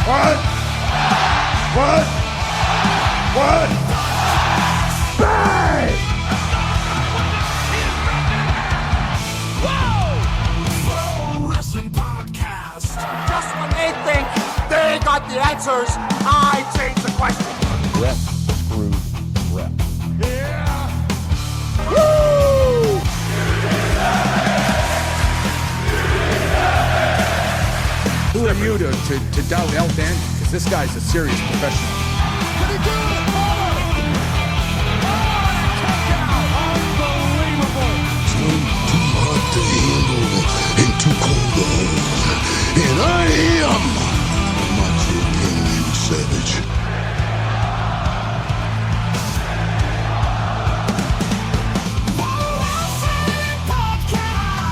What? Bang! Pro Wrestling Podcast. Just when they think they got the answers, I change the question. Rep screwed rep. Yeah. Woo! Who are you to doubt El Dan? Because this guy's a serious professional. Can he do it? Unbelievable. Too hot to handle and too cold to hold. And I am Macho King Savage.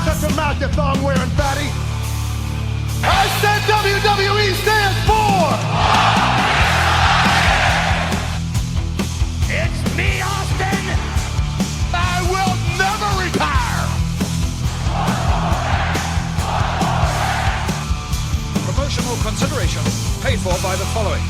Shut your mouth, you thong-wearing fatty. I said WWE stands for... It's me, Austin. I will never retire. Promotional consideration paid for by the following.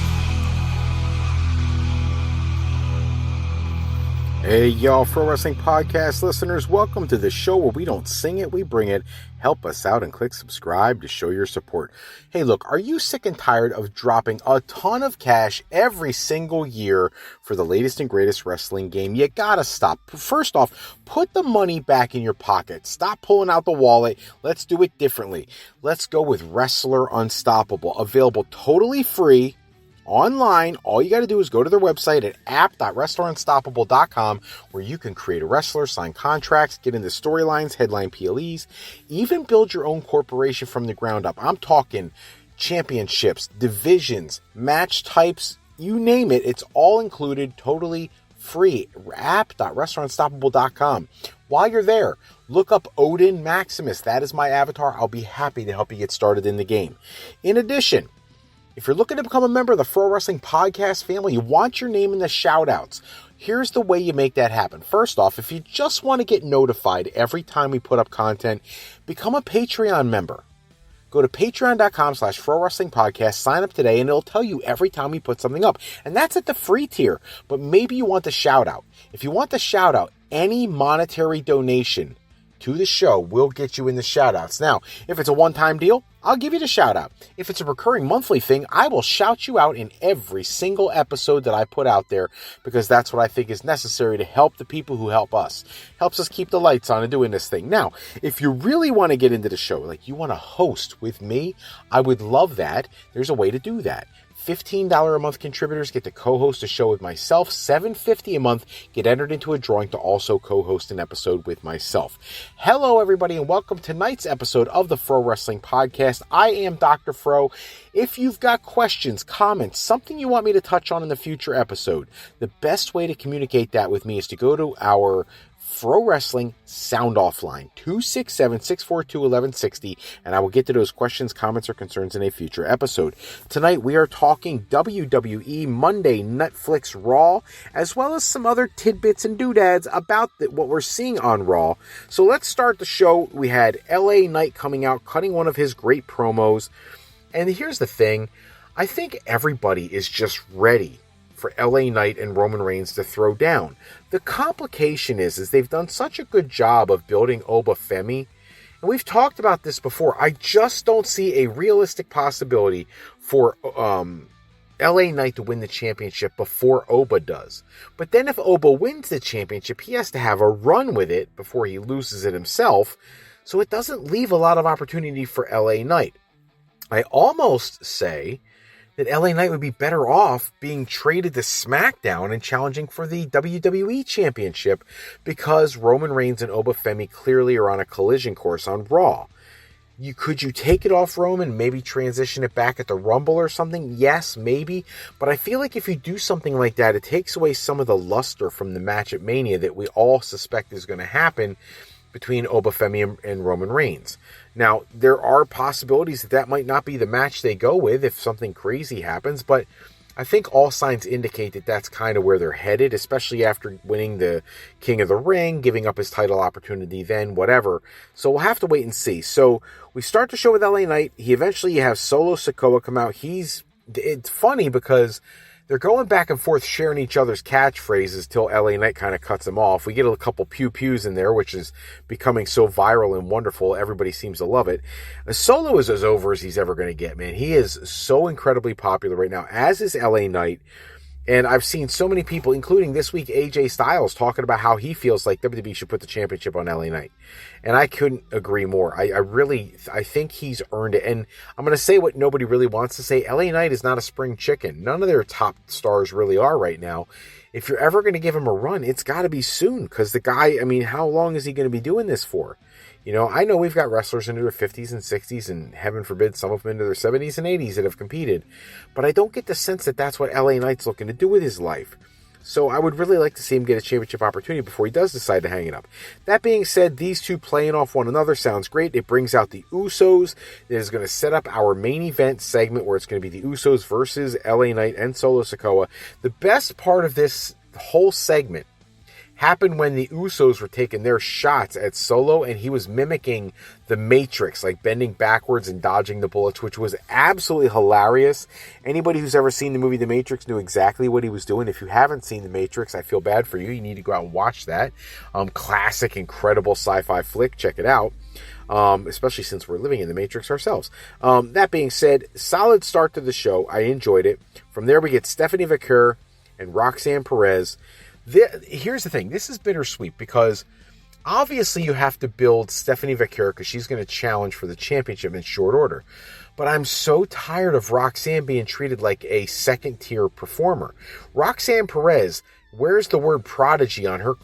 Hey y'all, Pro Wrestling Podcast listeners, welcome to the show where we don't sing it, we bring it. Help us out and click subscribe to show your support. Hey look, are you sick and tired of dropping a ton of cash every single year for the latest and greatest wrestling game? You gotta stop. First off, put the money back in your pocket. Stop pulling out the wallet. Let's do it differently. Let's go with Wrestler Unstoppable, available totally free. Online, all you got to do is go to their website at app.wrestlerunstoppable.com, where you can create a wrestler, sign contracts, get into storylines, headline PLEs, even build your own corporation from the ground up. I'm talking championships, divisions, match types, you name it. It's all included, totally free. app.wrestlerunstoppable.com. While you're there, look up Odin Maximus. That is my avatar. I'll be happy to help you get started in the game. In addition, if you're looking to become a member of the Pro Wrestling Podcast family, you want your name in the shout-outs. Here's the way you make that happen. First off, if you just want to get notified every time we put up content, become a Patreon member. Go to patreon.com/Pro Wrestling Podcast, sign up today, and it'll tell you every time we put something up. And that's at the free tier, but maybe you want the shout-out. If you want the shout-out, any monetary donation to the show will get you in the shout-outs. Now, if it's a one-time deal, I'll give you the shout-out. If it's a recurring monthly thing, I will shout you out in every single episode that I put out there, because that's what I think is necessary to help the people who help us. Helps us keep the lights on and doing this thing. Now, if you really want to get into the show, like you want to host with me, I would love that. There's a way to do that. $15 a month contributors get to co-host a show with myself. $7.50 a month get entered into a drawing to also co-host an episode with myself. Hello, everybody, and welcome to tonight's episode of the Fro Wrestling Podcast. I am Dr. Fro. If you've got questions, comments, something you want me to touch on in the future episode, the best way to communicate that with me is to go to our Fro Wrestling Sound Off line, 267-642-1160, and I will get to those questions, comments, or concerns in a future episode. Tonight we are talking WWE Monday Netflix Raw, as well as some other tidbits and doodads about what we're seeing on Raw. So let's start the show. We had LA Knight coming out, cutting one of his great promos, and here's the thing. I think everybody is just ready for LA Knight and Roman Reigns to throw down. The complication is they've done such a good job of building Obafemi, and we've talked about this before. I just don't see a realistic possibility for LA Knight to win the championship before Oba does. But then if Oba wins the championship, he has to have a run with it before he loses it himself, so it doesn't leave a lot of opportunity for LA Knight. I almost say that LA Knight would be better off being traded to SmackDown and challenging for the WWE Championship, because Roman Reigns and Obafemi clearly are on a collision course on Raw. Could you take it off Roman, maybe transition it back at the Rumble or something? Yes, maybe. But I feel like if you do something like that, it takes away some of the luster from the match at Mania that we all suspect is going to happen between Obafemi and Roman Reigns. Now, there are possibilities that might not be the match they go with if something crazy happens, but I think all signs indicate that that's kind of where they're headed, especially after winning the King of the Ring, giving up his title opportunity then, whatever. So we'll have to wait and see. So we start the show with LA Knight. You have Solo Sikoa come out. He's it's funny because they're going back and forth sharing each other's catchphrases till LA Knight kind of cuts them off. We get a couple pew-pews in there, which is becoming so viral and wonderful. Everybody seems to love it. Solo is as over as he's ever going to get, man. He is so incredibly popular right now, as is LA Knight. And I've seen so many people, including this week AJ Styles, talking about how he feels like WWE should put the championship on LA Knight. And I couldn't agree more. I think he's earned it. And I'm going to say what nobody really wants to say. LA Knight is not a spring chicken. None of their top stars really are right now. If you're ever going to give him a run, it's got to be soon. Because the guy, I mean, how long is he going to be doing this for? You know, I know we've got wrestlers into their 50s and 60s, and heaven forbid, some of them into their 70s and 80s that have competed. But I don't get the sense that that's what LA Knight's looking to do with his life. So I would really like to see him get a championship opportunity before he does decide to hang it up. That being said, these two playing off one another sounds great. It brings out the Usos. It is going to set up our main event segment where it's going to be the Usos versus LA Knight and Solo Sikoa. The best part of this whole segment happened when the Usos were taking their shots at Solo, and he was mimicking the Matrix, like bending backwards and dodging the bullets, which was absolutely hilarious. Anybody who's ever seen the movie The Matrix knew exactly what he was doing. If you haven't seen The Matrix, I feel bad for you. You need to go out and watch that. Classic, incredible sci-fi flick. Check it out. Especially since we're living in the Matrix ourselves. That being said, solid start to the show. I enjoyed it. From there, we get Stephanie Vacquer and Roxanne Perez. Here's the thing. This is bittersweet because obviously you have to build Stephanie Vacquer because she's going to challenge for the championship in short order. But I'm so tired of Roxanne being treated like a second-tier performer. Roxanne Perez wears the word prodigy on her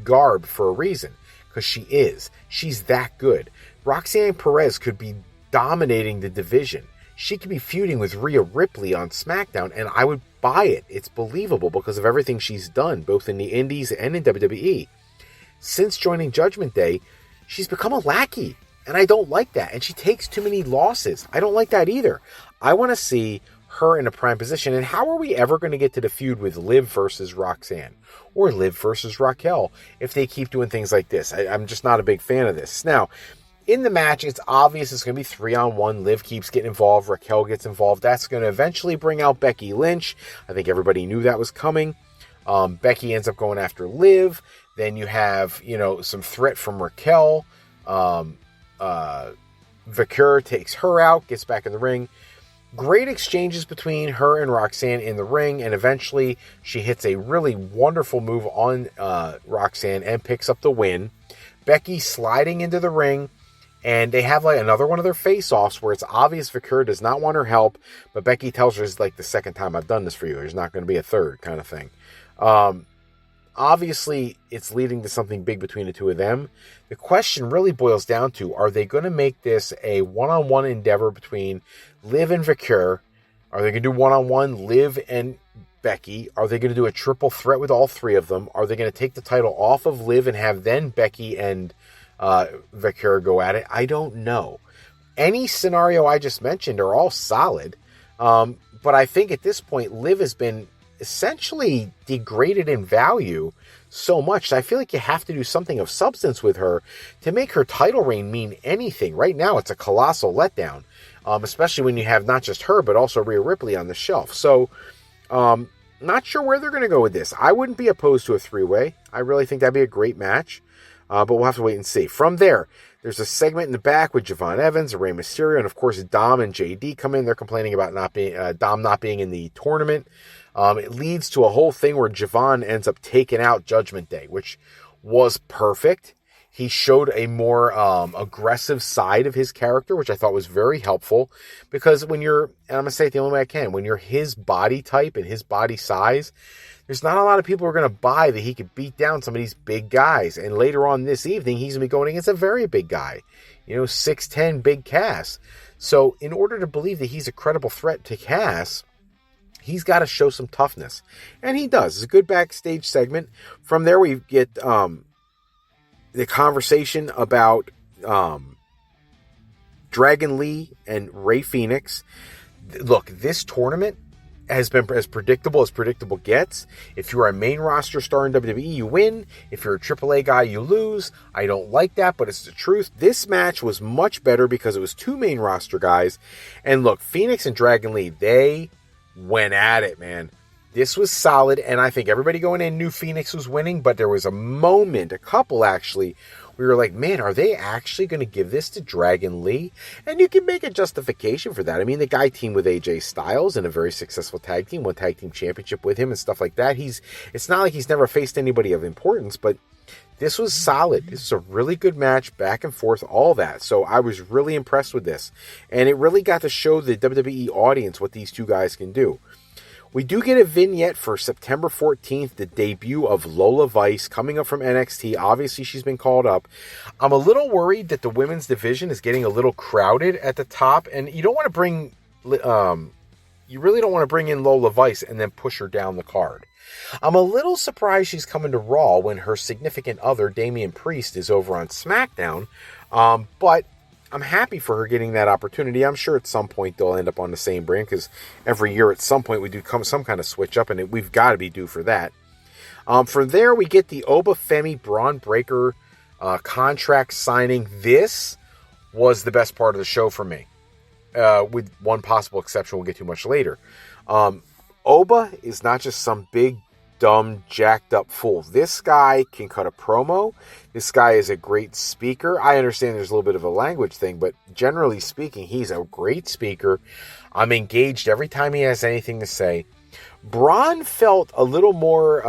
garb for a reason, because she is. She's that good. Roxanne Perez could be dominating the division. She could be feuding with Rhea Ripley on SmackDown, and I would buy it. It's believable because of everything she's done, both in the Indies and in WWE. Since joining Judgment Day, she's become a lackey, and I don't like that. And she takes too many losses. I don't like that either. I want to see her in a prime position. And how are we ever going to get to the feud with Liv versus Roxanne or Liv versus Raquel if they keep doing things like this? I'm just not a big fan of this. Now, in the match, it's obvious it's going to be 3-on-1. Liv keeps getting involved. Raquel gets involved. That's going to eventually bring out Becky Lynch. I think everybody knew that was coming. Becky ends up going after Liv. Then you have, some threat from Raquel. Vacquer takes her out, gets back in the ring. Great exchanges between her and Roxanne in the ring, and eventually she hits a really wonderful move on Roxanne and picks up the win. Becky sliding into the ring, and they have like another one of their face-offs where it's obvious Vacquer does not want her help, but Becky tells her it's like the second time I've done this for you. There's not going to be a third kind of thing. Obviously, it's leading to something big between the two of them. The question really boils down to, are they going to make this a one-on-one endeavor between Liv and Vacquer? Are they going to do one-on-one Liv and Becky? Are they going to do a triple threat with all three of them? Are they going to take the title off of Liv and have then Becky and Vacquer go at it? I don't know. Any scenario I just mentioned are all solid. But I think at this point, Liv has been essentially degraded in value so much that I feel like you have to do something of substance with her to make her title reign mean anything. Right now, it's a colossal letdown, especially when you have not just her, but also Rhea Ripley on the shelf. So, not sure where they're going to go with this. I wouldn't be opposed to a three-way. I really think that'd be a great match, but we'll have to wait and see. From there, there's a segment in the back with Javon Evans, Rey Mysterio, and of course Dom and JD come in. They're complaining about Dom not being in the tournament. It leads to a whole thing where Javon ends up taking out Judgment Day, which was perfect. He showed a more aggressive side of his character, which I thought was very helpful. Because when you're, and I'm going to say it the only way I can, when you're his body type and his body size, there's not a lot of people who are going to buy that he could beat down some of these big guys. And later on this evening, he's going to be going against a very big guy. 6'10", big Cass. So in order to believe that he's a credible threat to Cass, he's got to show some toughness. And he does. It's a good backstage segment. From there, we get the conversation about Dragon Lee and Rey Fenix. Look, this tournament has been as predictable gets. If you're a main roster star in WWE, you win. If you're a AAA guy, you lose. I don't like that, but it's the truth. This match was much better because it was two main roster guys. And look, Phoenix and Dragon Lee, they went at it, man. This was solid, and I think everybody going in knew Phoenix was winning, but there was a couple actually, we were like, man, are they actually going to give this to Dragon Lee? And you can make a justification for that. I mean, the guy teamed with AJ Styles in a very successful tag team, won tag team championship with him and stuff like that. It's not like he's never faced anybody of importance, but this was solid. This was a really good match, back and forth, all that. So I was really impressed with this. And it really got to show the WWE audience what these two guys can do. We do get a vignette for September 14th, the debut of Lola Vice coming up from NXT. Obviously, she's been called up. I'm a little worried that the women's division is getting a little crowded at the top, and you don't want to bring, you really don't want to bring in Lola Vice and then push her down the card. I'm a little surprised she's coming to Raw when her significant other, Damian Priest, is over on SmackDown, but I'm happy for her getting that opportunity. I'm sure at some point they'll end up on the same brand because every year at some point we do some kind of switch up, and we've got to be due for that. From there, we get the Oba Femi Braun Breaker contract signing. This was the best part of the show for me, with one possible exception we'll get to much later. Oba is not just some big, dumb, jacked up fool. This guy can cut a promo. This guy is a great speaker. I understand there's a little bit of a language thing, but generally speaking, he's a great speaker. I'm engaged every time he has anything to say. Braun felt a little more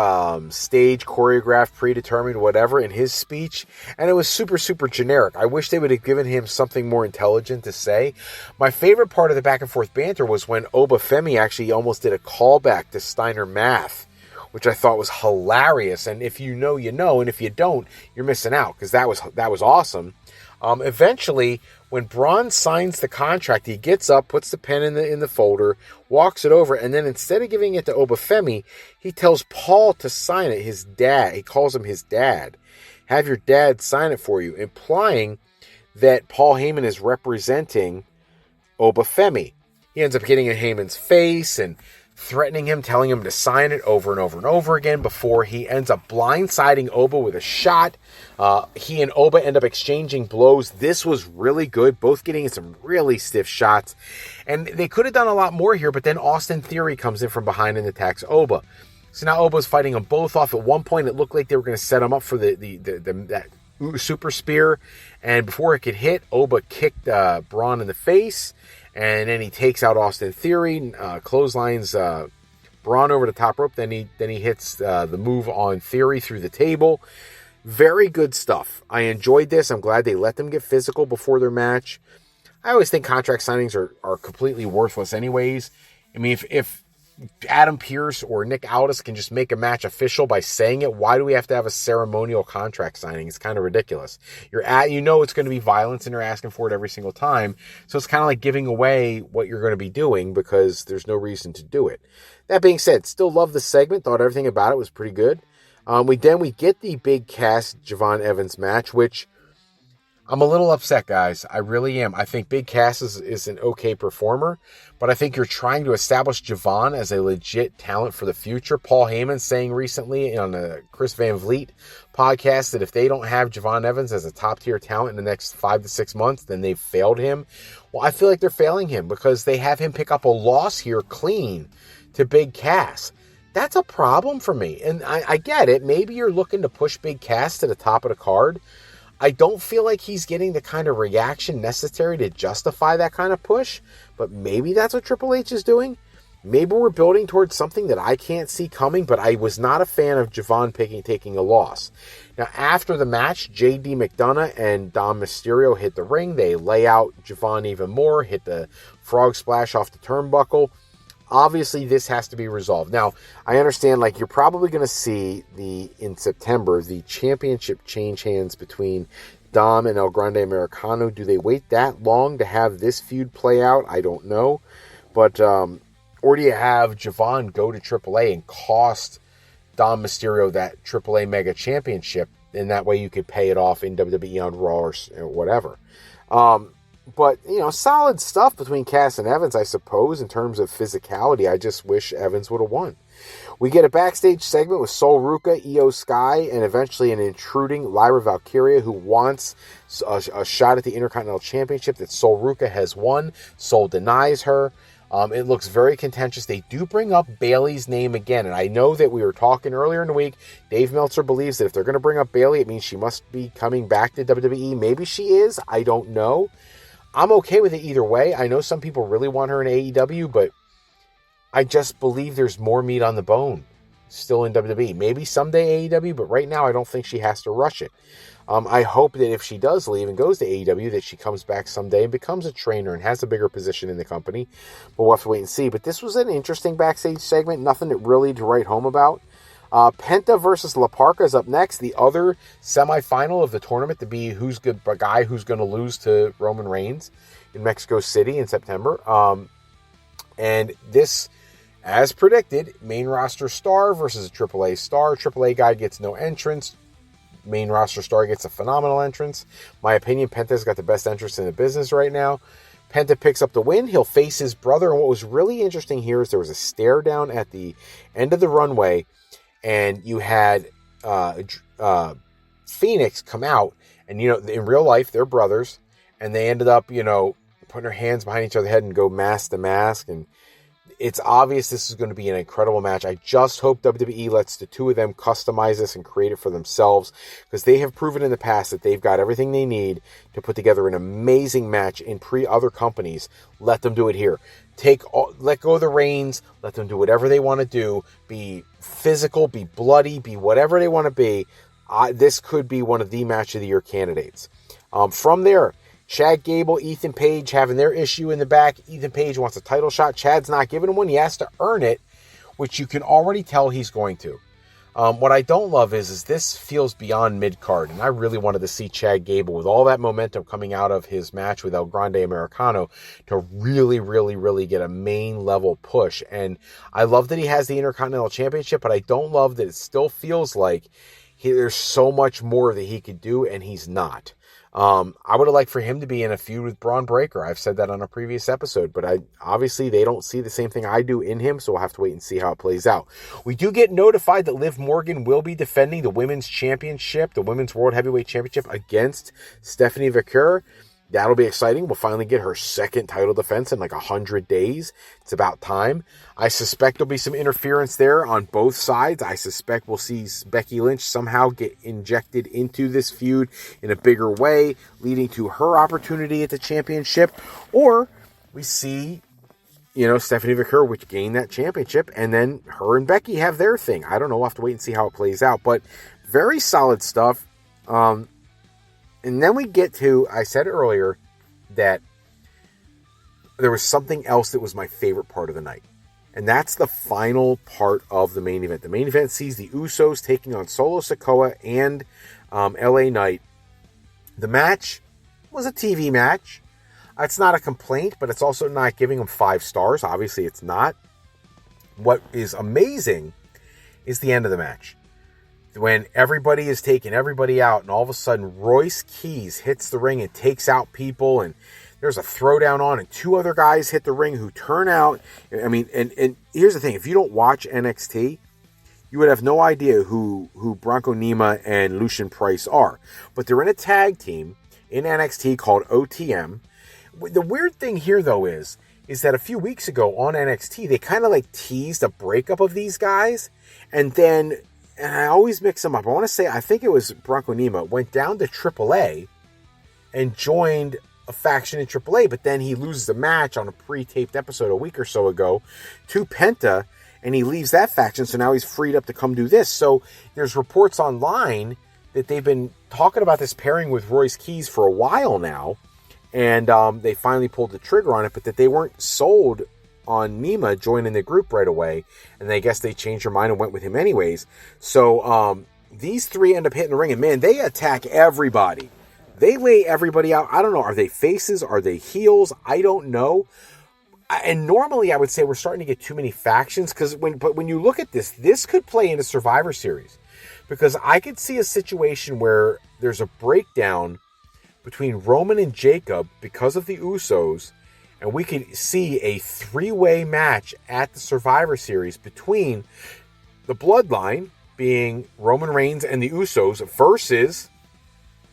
stage, choreographed, predetermined, whatever in his speech, and it was super, super generic. I wish they would have given him something more intelligent to say. My favorite part of the back and forth banter was when Oba Femi actually almost did a callback to Steiner Math, which I thought was hilarious. And if you know, you know, and if you don't, you're missing out, because that was awesome. Eventually, when Braun signs the contract, he gets up, puts the pen in the folder, walks it over, and then instead of giving it to Oba Femi, he tells Paul to sign it. His dad, he calls him his dad. Have your dad sign it for you, implying that Paul Heyman is representing Oba Femi. He ends up getting in Heyman's face and threatening him, telling him to sign it over and over and over again before he ends up blindsiding Oba with a shot. He and Oba end up exchanging blows. This was really good, both getting some really stiff shots. And they could have done a lot more here, but then Austin Theory comes in from behind and attacks Oba. So now Oba's fighting them both off. At one point, it looked like they were going to set him up for that super spear. And before it could hit, Oba kicked Braun in the face. And then he takes out Austin Theory, clotheslines Braun over the top rope. Then he hits the move on Theory through the table. Very good stuff. I enjoyed this. I'm glad they let them get physical before their match. I always think contract signings are completely worthless anyways. I mean, if Adam Pearce or Nick Aldis can just make a match official by saying it, why do we have to have a ceremonial contract signing? It's kind of ridiculous. You know it's going to be violence, and you're asking for it every single time. So it's kind of like giving away what you're going to be doing because there's no reason to do it. That being said, still love the segment. Thought everything about it was pretty good. We get the Big Cass Javon Evans match, which I'm a little upset, guys. I really am. I think Big Cass is an okay performer, but I think you're trying to establish Javon as a legit talent for the future. Paul Heyman saying recently on the Chris Van Vliet podcast that if they don't have Javon Evans as a top-tier talent in the next 5 to 6 months, then they've failed him. Well, I feel like they're failing him because they have him pick up a loss here clean to Big Cass. That's a problem for me, and I get it. Maybe you're looking to push Big Cass to the top of the card. I don't feel like he's getting the kind of reaction necessary to justify that kind of push, but maybe that's what Triple H is doing. Maybe we're building towards something that I can't see coming, but I was not a fan of Javon taking a loss. Now, after the match, J.D. McDonough and Dom Mysterio hit the ring. They lay out Javon even more, hit the frog splash off the turnbuckle. Obviously, this has to be resolved. Now, I understand, like, you're probably going to see in September, the championship change hands between Dom and El Grande Americano. Do they wait that long to have this feud play out? I don't know. But, or do you have Javon go to AAA and cost Dom Mysterio that AAA Mega Championship, and that way you could pay it off in WWE on Raw or whatever. But, solid stuff between Cass and Evans, I suppose, in terms of physicality. I just wish Evans would have won. We get a backstage segment with Sol Ruca, Io Sky, and eventually an intruding Lyra Valkyria who wants a shot at the Intercontinental Championship that Sol Ruca has won. Sol denies her. It looks very contentious. They do bring up Bayley's name again, and I know that we were talking earlier in the week. Dave Meltzer believes that if they're going to bring up Bayley, it means she must be coming back to WWE. Maybe she is. I don't know. I'm okay with it either way. I know some people really want her in AEW, but I just believe there's more meat on the bone still in WWE. Maybe someday AEW, but right now I don't think she has to rush it. I hope that if she does leave and goes to AEW, that she comes back someday and becomes a trainer and has a bigger position in the company. But we'll have to wait and see. But this was an interesting backstage segment. Nothing that really to write home about. Penta versus La Parka is up next. The other semifinal of the tournament to be a guy who's going to lose to Roman Reigns in Mexico City in September. And this, as predicted, main roster star versus a AAA star. AAA guy gets no entrance. Main roster star gets a phenomenal entrance. My opinion, Penta's got the best entrance in the business right now. Penta picks up the win. He'll face his brother. And what was really interesting here is there was a stare down at the end of the runway, and you had Phoenix come out. And, in real life, they're brothers. And they ended up, putting their hands behind each other's head and go mask to mask. And it's obvious this is going to be an incredible match. I just hope WWE lets the two of them customize this and create it for themselves, because they have proven in the past that they've got everything they need to put together an amazing match in other companies. Let them do it here. Let go of the reins. Let them do whatever they want to do. Be physical, be bloody, be whatever they want to be. This could be one of the match of the year candidates. From there, Chad Gable, Ethan Page having their issue in the back. Ethan Page wants a title shot. Chad's not giving him one. He has to earn it, which you can already tell he's going to. What I don't love is this feels beyond mid-card, and I really wanted to see Chad Gable, with all that momentum coming out of his match with El Grande Americano, to really, really, really get a main-level push. And I love that he has the Intercontinental Championship, but I don't love that it still feels like there's so much more that he could do, and he's not. I would have liked for him to be in a feud with Braun Breaker. I've said that on a previous episode, but obviously they don't see the same thing I do in him, so we'll have to wait and see how it plays out. We do get notified that Liv Morgan will be defending the Women's Championship, the Women's World Heavyweight Championship, against Stephanie Vacquer. That'll be exciting. We'll finally get her second title defense in 100 days. It's about time. I suspect there'll be some interference there on both sides. I suspect we'll see Becky Lynch somehow get injected into this feud in a bigger way, leading to her opportunity at the championship. Or we see, Stephanie Vacquer, which gained that championship, and then her and Becky have their thing. I don't know. We'll have to wait and see how it plays out. But very solid stuff. And then we get to, I said earlier that there was something else that was my favorite part of the night. And that's the final part of the main event. The main event sees the Usos taking on Solo Sikoa and LA Knight. The match was a TV match. It's not a complaint, but it's also not giving them 5 stars. Obviously, it's not. What is amazing is the end of the match, when everybody is taking everybody out, and all of a sudden Royce Keys hits the ring and takes out people, and there's a throwdown on, and 2 other guys hit the ring who turn out. I mean, and here's the thing. If you don't watch NXT, you would have no idea who Bronco Nima and Lucian Price are. But they're in a tag team in NXT called OTM. The weird thing here, though, is that a few weeks ago on NXT, they kind of teased a breakup of these guys, and then... And I always mix them up. I think it was Bronco Nima went down to AAA and joined a faction in AAA, but then he loses the match on a pre-taped episode a week or so ago to Penta, and he leaves that faction, so now he's freed up to come do this. So there's reports online that they've been talking about this pairing with Royce Keys for a while now, and they finally pulled the trigger on it, but that they weren't sold on Nima joining the group right away, and I guess they changed their mind and went with him anyways. So these 3 end up hitting the ring, and man, they attack everybody. They lay everybody out. I don't know, are they faces? Are they heels? I don't know. And normally I would say we're starting to get too many factions, but when you look at this could play into Survivor Series, because I could see a situation where there's a breakdown between Roman and Jacob because of the Usos, and we could see a 3-way match at the Survivor Series between the Bloodline, being Roman Reigns and the Usos, versus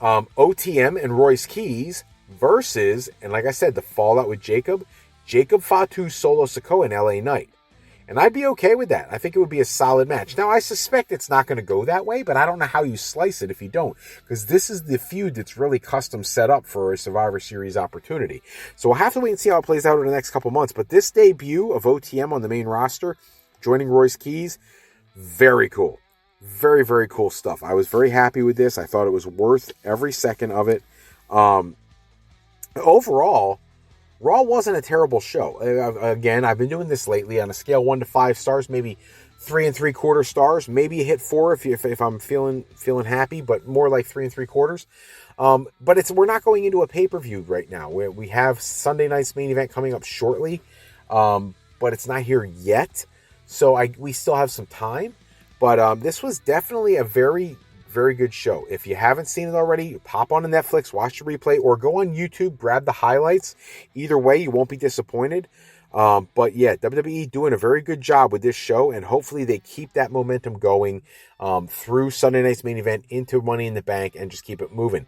OTM and Royce Keys, versus, and like I said, the fallout with Jacob Fatu, Solo Sikoa, and LA Knight. And I'd be okay with that. I think it would be a solid match. Now, I suspect it's not going to go that way, but I don't know how you slice it if you don't, because this is the feud that's really custom set up for a Survivor Series opportunity. So we'll have to wait and see how it plays out in the next couple months. But this debut of OTM on the main roster, joining Royce Keys, very cool. Very, very cool stuff. I was very happy with this. I thought it was worth every second of it. Overall, Raw wasn't a terrible show. Again, I've been doing this lately on a scale 1 to 5 stars, maybe 3 3/4 stars, maybe a hit 4 if I'm feeling happy, but more like 3 3/4. But we're not going into a pay-per-view right now. We have Sunday night's main event coming up shortly, but it's not here yet, so we still have some time. But this was definitely a very, very good show. If you haven't seen it already, pop on to Netflix, watch the replay, or go on YouTube, grab the highlights. Either way, you won't be disappointed. But yeah, WWE doing a very good job with this show, and hopefully they keep that momentum going through Sunday night's main event into Money in the Bank and just keep it moving.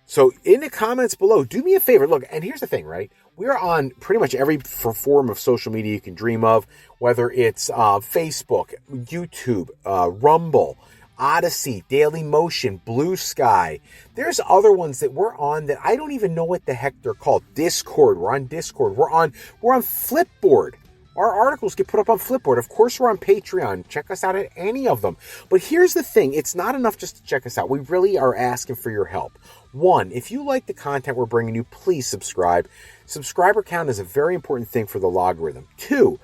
So in the comments below, do me a favor. Look, and here's the thing, right? We're on pretty much every form of social media you can dream of, whether it's Facebook, YouTube, Rumble, Odysee, Daily Motion, Bluesky. There's other ones that we're on that I don't even know what the heck they're called. Discord. We're on Discord. We're on Flipboard. Our articles get put up on Flipboard. Of course, we're on Patreon. Check us out at any of them. But here's the thing. It's not enough just to check us out. We really are asking for your help. 1, if you like the content we're bringing you, please subscribe. Subscriber count is a very important thing for the logarithm. 2,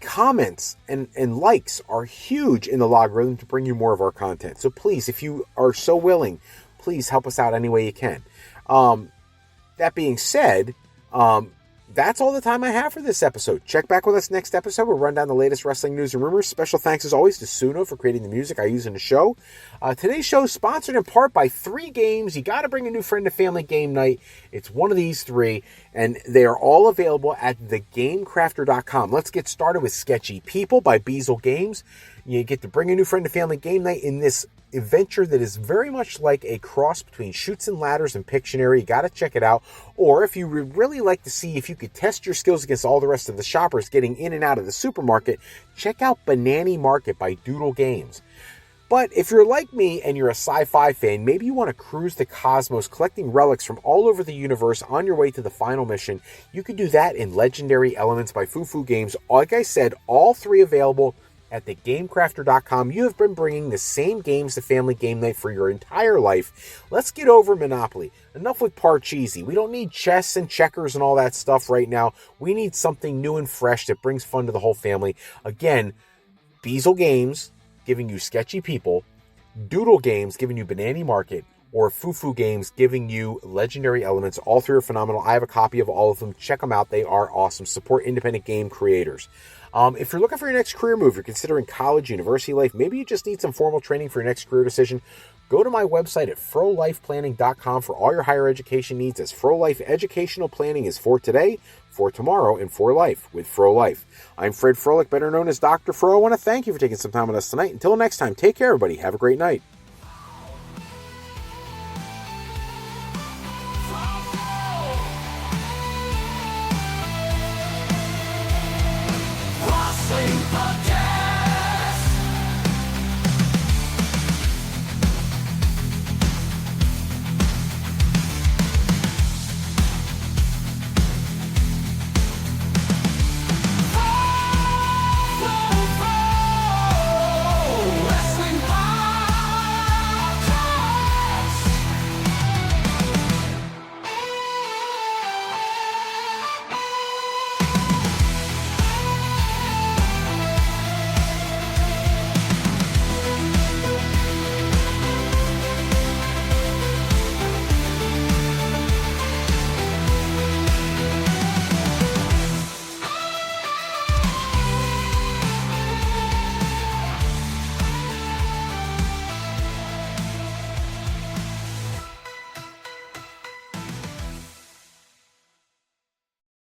comments and likes are huge in the logarithm to bring you more of our content. So please, if you are so willing, please help us out any way you can. That being said, that's all the time I have for this episode. Check back with us next episode. We'll run down the latest wrestling news and rumors. Special thanks, as always, to Suno for creating the music I use in the show. Today's show is sponsored in part by 3 games. You got to bring a new friend to family game night. It's one of these 3, and they are all available at thegamecrafter.com. Let's get started with Sketchy People by Beezle Games. You get to bring a new friend to family game night in this adventure that is very much like a cross between Chutes and Ladders and Pictionary. You got to check it out. Or if you would really like to see if you could test your skills against all the rest of the shoppers getting in and out of the supermarket, check out Banani Market by Doodle Games. But if you're like me and you're a sci-fi fan, maybe you want to cruise the cosmos collecting relics from all over the universe on your way to the final mission, you could do that in Legendary Elements by Fufu Games. Like I said, all 3 available at thegamecrafter.com. You have been bringing the same games to family game night for your entire life. Let's get over Monopoly. Enough with Parcheesi. We don't need chess and checkers and all that stuff right now. We need something new and fresh that brings fun to the whole family. Again, Beezle Games giving you Sketchy People, Doodle Games giving you Banani Market, or Fufu Games giving you Legendary Elements. All 3 are phenomenal. I have a copy of all of them. Check them out. They are awesome. Support independent game creators. If you're looking for your next career move, you're considering college, university life, maybe you just need some formal training for your next career decision, go to my website at frolifeplanning.com for all your higher education needs, as Fro Life educational planning is for today, for tomorrow, and for life with Fro Life. I'm Fred Froelich, better known as Dr. Fro. I want to thank you for taking some time with us tonight. Until next time, take care, everybody. Have a great night. Wrestling Podcast.